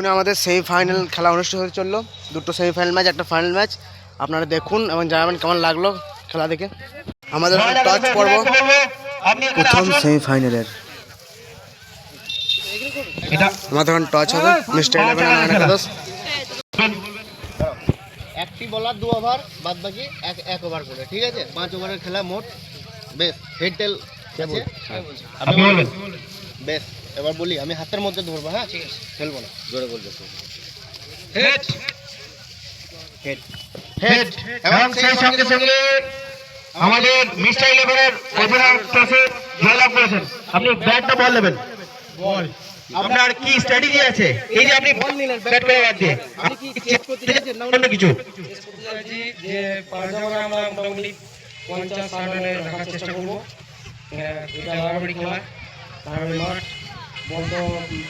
এক্ষুনি আমাদের সেমিফাইনাল খেলা অনুষ্ঠিত হতে চললো। দুটো সেমিফাইনাল ম্যাচ, একটা ফাইনাল ম্যাচ। আপনারা দেখুন এবং জানাবেন কেমন লাগলো খেলা দেখে। আমাদের টচ পর্ব প্রথম সেমিফাইনালের আমাদের এখন টচ হবে মিস্টার 11 আর একাদশ। একটি বলার 2 ওভার, বাদ বাকি 1 ওভার করে, ঠিক আছে? 5 ওভারের খেলা মোট। বেশ হেড টেল আছে, আপনি বলবেন। বেশ এবার বলি, আমি হাতের মধ্যে ধরবো, হ্যাঁ? ঠিক আছে, খেলবো না, জোরে বলবো। Head head head. এবং সেই সঙ্গে সঙ্গে আমাদের মিস্টার 11 এর অধিনায়ক টসে জয়লাভ করেছেন। আপনি ব্যাটটা বল নেবেন। বল আপনার কি স্ট্র্যাটেজি আছে? এই যে আপনি বল নিলেন ব্যাট করে বাদ দিয়ে, আপনি কি চেক করতে চাইছেন না অন্য কিছু? চেক করতে চাইছি যে 5 ওভারে আমরা মোটামুটি 50-60 রানে রাখার চেষ্টা করব। এটা বারবারই খেলা, বারবারই মাঠ, বল তো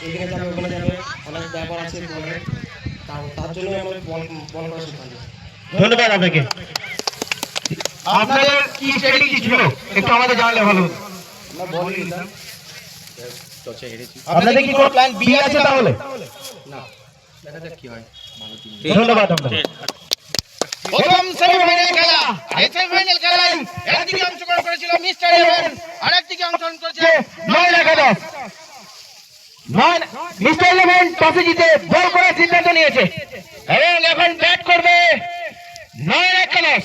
এখানে যাবে ওখানে যাবে, অনেক ব্যাপার আছে বলে, তার জন্য আমাদের বল করা সিদ্ধান্ত। ধন্যবাদ আপনাকে। আপনাদের কি স্ট্র্যাটেজি ছিল একটু আমাদের জানালে ভালো হতো। আমরা বল নিলাম, টচে হেরেছি। আপনাদের কি কোনো প্ল্যান বি আছে তাহলে? না, দেখা যাক কি হয়। ধন্যবাদ আপনাকে। প্রথম সেমিফাইনাল খেলা। এই সেমিফাইনাল খেলায় একদিকে অংশগ্রহণ করেছিল মিস্টার 11, আরেকদিকে অংশগ্রহণ করেছে 9 একাদশ। মিস্টার 11 টসে জিতে বল করার সিদ্ধান্ত নিয়েছে এবং এখন ব্যাট করবে 9 একাদশ।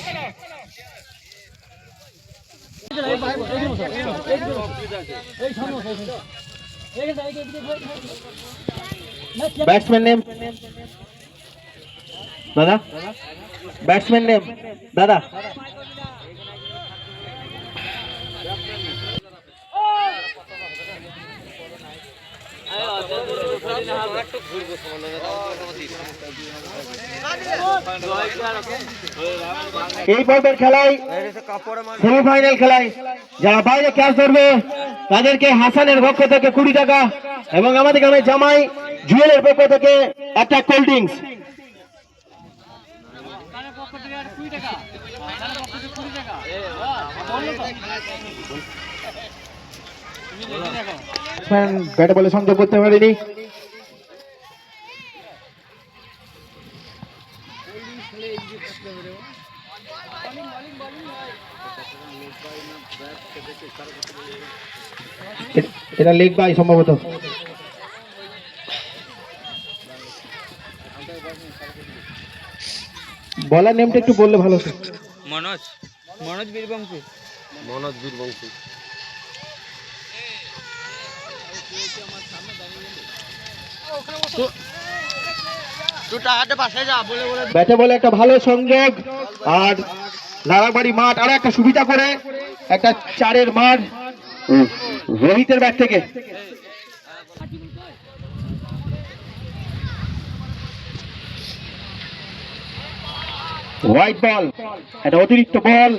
ব্যাটসম্যান নেম দাদা, ব্যাটসম্যান নেম দাদা। এই পর্বের খেলায় সেমিফাইনাল খেলায় যারা বাইরে ক্যাচ ধরবে তাদেরকে হাসানের পক্ষ থেকে 20 টাকা এবং আমাদের গ্রামের জামাই জুয়েলের পক্ষ থেকে একটা কোল্ড ড্রিঙ্কস। ব্যাটে বলে সংযোগ করতে পারেনি। এটা লেগ বাই সম্ভবত। বলার নেমটা একটু বললে ভালো হতো। মনোজ বীরবংশী। ব্যাটে বলে একটা ভালো সংযোগ, আর নারাবাড়ি মাঠ আরো একটা সুবিধা করে একটা 4-এর মাঠ রোহিতের ব্যাট থেকে। হোয়াইট বল, একটা অতিরিক্ত বল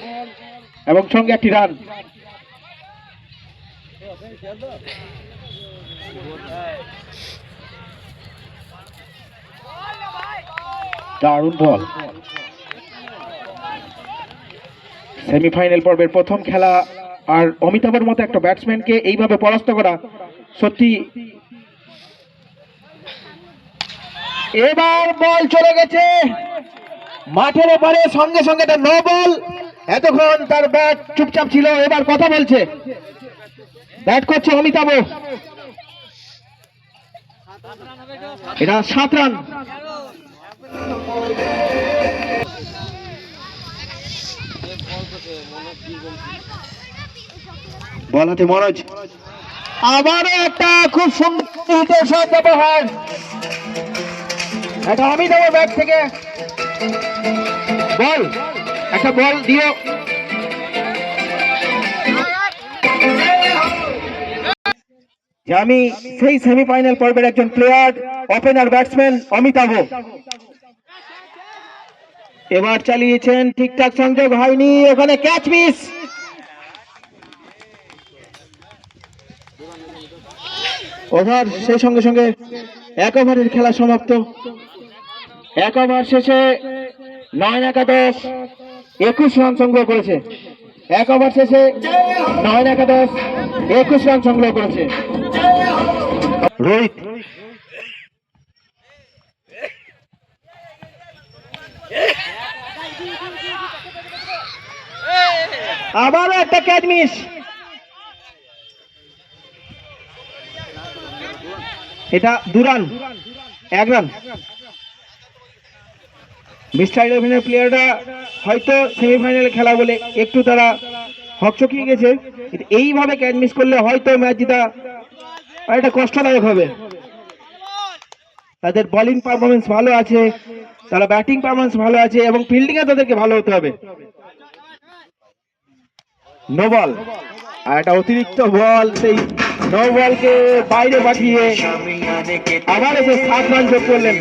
এবং সঙ্গে একটি রান। দারুণ বল। সেমিফাইনাল পর্বের প্রথম খেলা, আর অমিতাভের মতো একটা ব্যাটসম্যানকে এইভাবে পরাস্ত করা সত্যি। এবার বল চলে গেছে মাঠের ওপারে, সঙ্গে সঙ্গে একটা নো বল। এতক্ষণ তার ব্যাট চুপচাপ ছিল, এবার কথা বলছে। ব্যাট করছে অমিতাভ, এটা 7 রান। বল হাতে মনোজ, আবারও একটা খুব সুন্দর ব্যবহার, এটা অমিতাভ ব্যাট থেকে বল, একটা বল দিও। আমি সেই সেমিফাইনাল পর্বের একজন প্লেয়ার, ওপেনার ব্যাটসম্যান অমিতাভ। এবার চালিয়েছেন, ঠিকঠাক সংযোগ হয়নি, ওখানে ক্যাচ মিস। ওভার সেই সঙ্গে সঙ্গে 1 ওভারের খেলা সমাপ্ত। 1 ওভার শেষে 9 একাদশ 21 রান সংগ্রহ করেছে। 1 ওভার শেষে 9 একাদশ 21 রান সংগ্রহ করেছে রোহিত। আবারও একটা ক্যাচ মিস। এটা 2 রান, 1 রান। মিস্টার ইলেভেনের প্লেয়াররা হয়তো সেমিফাইনালে খেলা বলে একটু তারা হকচকিয়ে গেছে, এইভাবে ক্যাচ মিস করলে হয়তো ম্যাচ জিতা এটা কষ্টদায়ক হবে। তাদের বোলিং পারফরমেন্স ভালো আছে, তারা ব্যাটিং পারফরমেন্স ভালো আছে এবং ফিল্ডিং এ তাদেরকে ভালো হতে হবে। নো বল, আর একটা অতিরিক্ত বল, সেই নো বলকে বাইরে পাঠিয়ে আবার এসে 7 রান যোগ করলেন।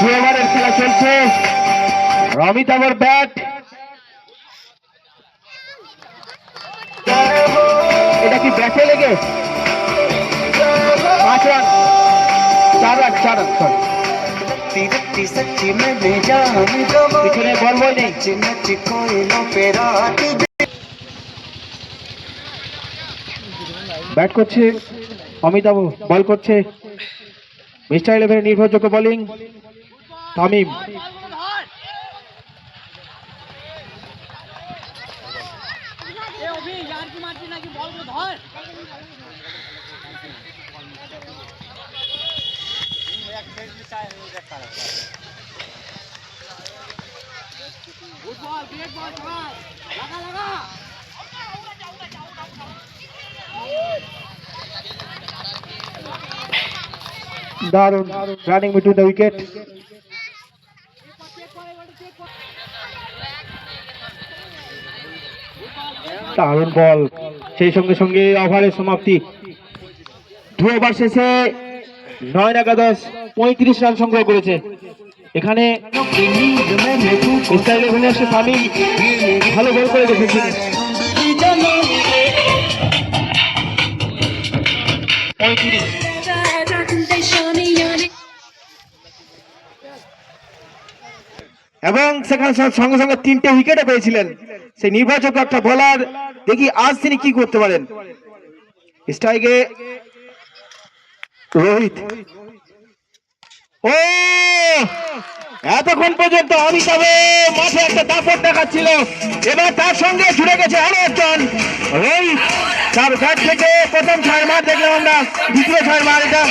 2 ওভারের খেলা চলছে। অমিতাভর ব্যাট, এটা কি ব্যাটে লেগে 5 রান, 4 রান, 4 রান, সরি পিছনে বল বই নেই। ব্যাট করছে অমিতাভ, বল করছে মিস্টার ইলেভেনের নির্ভরযোগ্য বোলিং তামিম। দারুণ রানিং বিটুইন দ্য উইকেট। দারুণ বল, সেই সঙ্গে সঙ্গে ওভারের সমাপ্তি। 2 ওভার শেষে 9 একাদশ 35 রান সংগ্রহ করেছে। এখানে মিস্টার ইলেভেনের স্বামী ভালো বল করে দেখেছেন। এবং সেখানে সঙ্গে সঙ্গে 3টে উইকেটও পেয়েছিলেন সেই নির্ভরযোগ্য একটা বোলার। দেখি আজ তিনি কি করতে পারেন। স্ট্রাইকে রোহিত। ও এতক্ষণ পর্যন্ত অমিতাভ মাঠে একটা দাপট দেখাচ্ছিল, এবার তার সঙ্গে জুড়ে গেছে আরো একজন রোহিত। তার ব্যাট থেকে প্রথম 6 মার দেখলাম আমরা, দ্বিতীয় 6 মার এটা।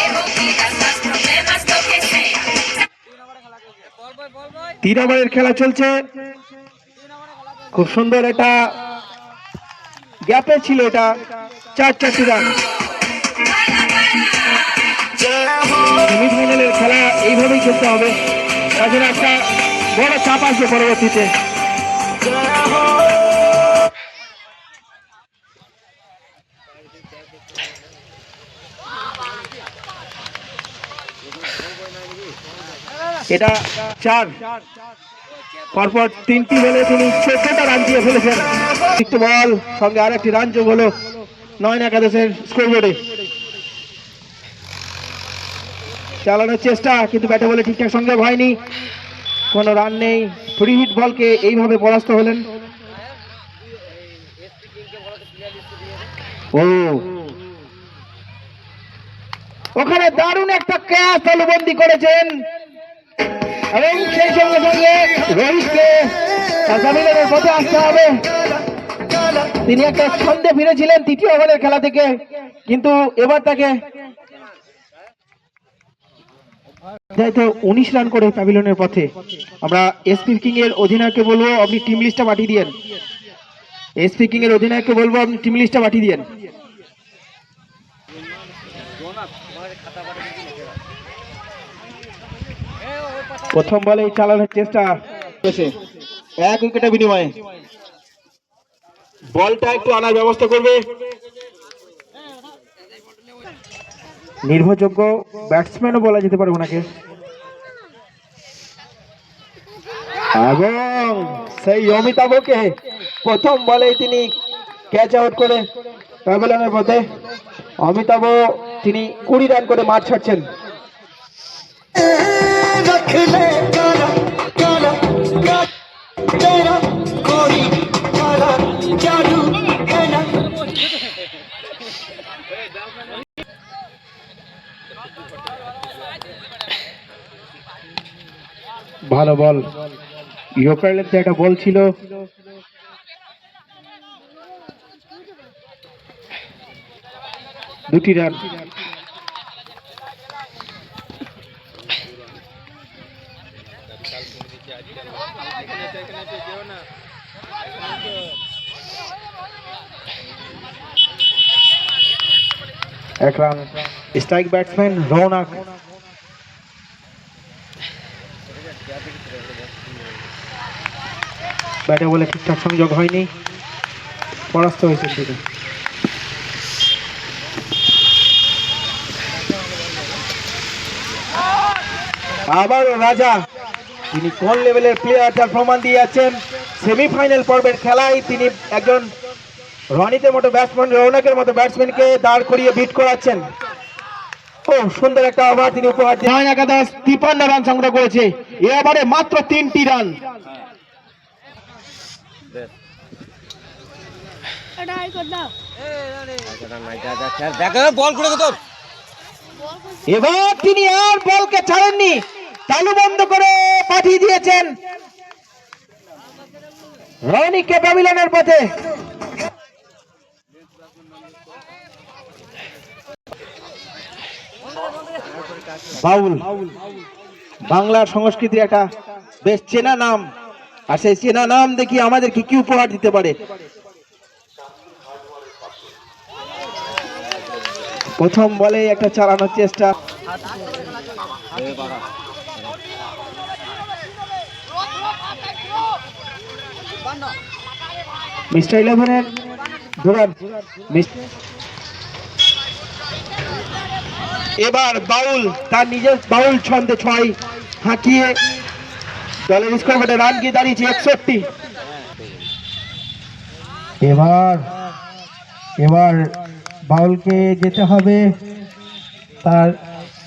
3 ওভারের খেলা চলছে। খুব সুন্দর এটা গ্যাপে ছিল, এটা 4 রান। সেমিফাইনালের খেলা এইভাবেই খেলতে হবে, তাছাড়া একটা বড় চাপ আসবে পরবর্তীতে। এটা 4, পরপর 3টি বলে তিনি 14টা রান দিয়ে ফেলেছেন। একটু বল সঙ্গে আর একটি রান যোগ হলো 9 একাদশের স্কোরবোর্ডে। চালানোর চেষ্টা, কিন্তু ব্যাটে বলে ঠিকঠাক সঙ্গে হয়নি, কোনো রান নেই। ফ্রি হিট বলকে এইভাবে পরাস্ত হলেন। ও ওখানে দারুণ একটা ক্যাচ তালুবন্দি করেছেন এবং সেই সঙ্গে সঙ্গে রোহিতকে সামিলের পথে আসতে হবে। তিনি একটা ছন্দে ফিরেছিলেন 3য় ওভারের খেলা থেকে, কিন্তু এবার তাকে 19 রান করে প্যাভিলিয়নের পথে। আমরা এসপি কিং এর অধিনায়ককে বলবো আপনি টিম লিস্টটা পাঠিয়ে দিয়েন। এসপি কিং এর অধিনায়ককে বলবো আপনি টিম লিস্টটা পাঠিয়ে দিয়েন। প্রথম বলে চালানোর চেষ্টা করেছে 1 উইকেটের বিনিময়ে। বলটা একটু আনার ব্যবস্থা করবে নির্ভরযোগ্য ব্যাটসম্যানও বলা যেতে পারে ওনাকে। এবং সেই অমিতাভকে প্রথম বলেই তিনি ক্যাচ আউট করে প্যাভিলিয়নের পথে। অমিতাভ তিনি 20 রান করে মাঠ ছাড়ছেন। ভালো বল, ইয়র্কার লেন্থে একটা বল ছিল। দুটি রান। এক রান। Strike batsman Rounak. ব্যাটে বলে ঠিকঠাক সংযোগ হয়নি, পরাস্ত হয়েছেন তিনি। আবারও রাজা, তিনি কোন লেভেলের প্লেয়ার তার প্রমাণ দিয়ে যাচ্ছেন। সেমিফাইনাল পর্বের খেলায় তিনি একজন রনিতের মতো ব্যাটসম্যান, রৌনকের মতো ব্যাটসম্যানকে দাঁড় করিয়ে বিট করাচ্ছেন। ও সুন্দর একটা ওভার তিনি উপহার দিয়ে। নয়ন একাদশ 53 রান সংগ্রহ করেছে, এ ওভারে মাত্র 3টি রান। এবার তিনি আর বলকে ছাড়েননি, তালু বন্ধ করে পাঠিয়ে দিয়েছেন রনিকে প্যাভিলিয়নের পথে। বাউল বাংলার সংস্কৃতির একটা বেশ চেনা নাম, আর সেই চেনা নাম দেখি আমাদেরকে কি উপহার দিতে পারে। প্রথম বলে একটা চালানোর চেষ্টা। মিস্টার ইলেভেনের দুরান। এবার বাউল তার নিজের বাউল ছন্দে 6 হাঁকিয়ে দলের স্কোর বোর্ডে রান গিয়ে দাঁড়িয়েছে 61। এবার বাউলকে যেতে হবে তার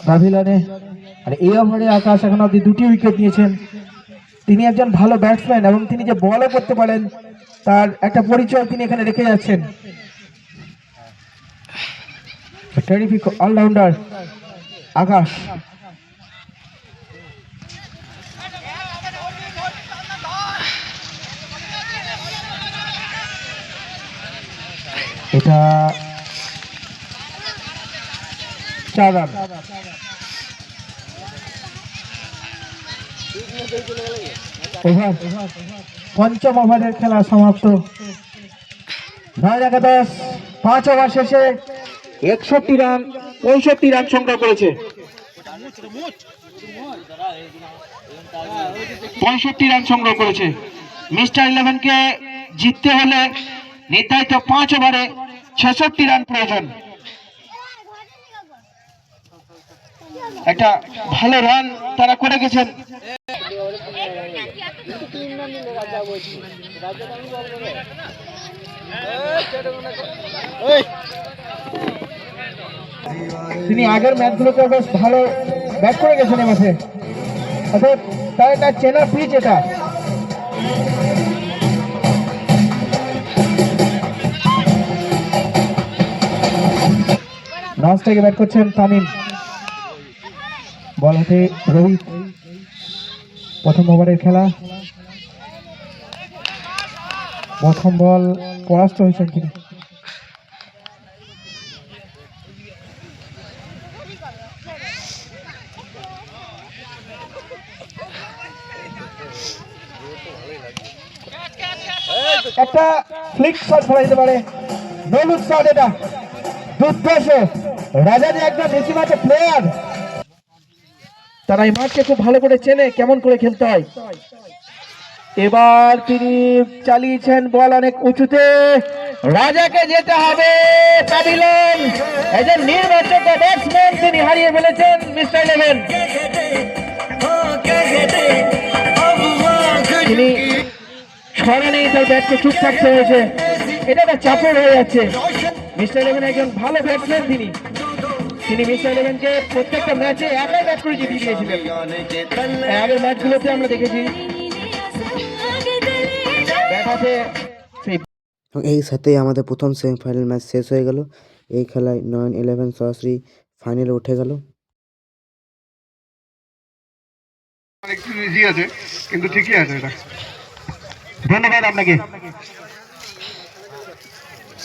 প্যাভিলিয়নে। আর এই ওভারে আকাশ এখন অব্দি 2টি উইকেট নিয়েছেন। তিনি একজন ভালো ব্যাটসম্যান এবং তিনি যে বলও করতে পারেন তার একটা পরিচয় তিনি এখানে রেখে যাচ্ছেন। টেরিফিক অলরাউন্ডার আকাশ। এটা 4 রান। ওভার, পঞ্চম ওভারের খেলা সমাপ্ত। নয়ন একাদশ 5 ওভার শেষে 61 রান 65 রান সংগ্রহ করেছে। 65 রান সংগ্রহ করেছে। মিস্টার ইলেভেনকে জিততে হলে নির্ধারিত 5 ওভারে 66 রান প্রয়োজন। একটা ভালো রান তারা করে গেছেন। তিনি আগের ম্যাচগুলোতে বেশ ভালো ব্যাট করে গেছেন এ মাসে, অর্থাৎ তার একটা চেনা পিচ এটা। নন স্ট্রাইকে ব্যাট করছেন তামিম, বল হাতে রোহিত। প্রথম ওভারের খেলা, প্রথম বল পরাস্ত হয়েছেন তিনি। একটা ফ্লিক শট ফেলা যেতে পারে, নলুদ শট। এটা দুর্ধর্ষ। রাজা যে একজন বেশি মাঠে প্লেয়ার, তারা এই মাঠকে খুব ভালো করে চেনে কেমন করে খেলতে হয়। এবার তিনি চালিয়েছেন বল অনেক উঁচুতে, রাজাকে যেতে হবে প্যাভিলিয়ন। একজন নির্বাচক ব্যাটসম্যান তিনি হারিয়ে ফেলেছেন মিস্টার ইলেভেন। তিনি ছড়ানেই তার ব্যাটকে চুপ থাকতে হয়েছে, এটা একটা চাপের হয়ে যাচ্ছে। মিস্টার ইলেভেন একজন ভালো ব্যাটসম্যান, তিনি মিস্টার ইলেভেনকে প্রত্যেকটা ম্যাচে একাই ব্যাট করে জিতিয়ে দিয়েছিলেন। আগের ম্যাচগুলোতে আমরা দেখেছি ব্যাট হাতে। এই সাথেই আমাদের প্রথম সেমিফাইনাল ম্যাচ শেষ হয়ে গেল। এই খেলায় নয়ন ইলেভেন সরাসরি ফাইনালে উঠে গেল। একটু ইজি আছে কিন্তু ঠিকই আছে এটা। ধন্যবাদ আপনাকে।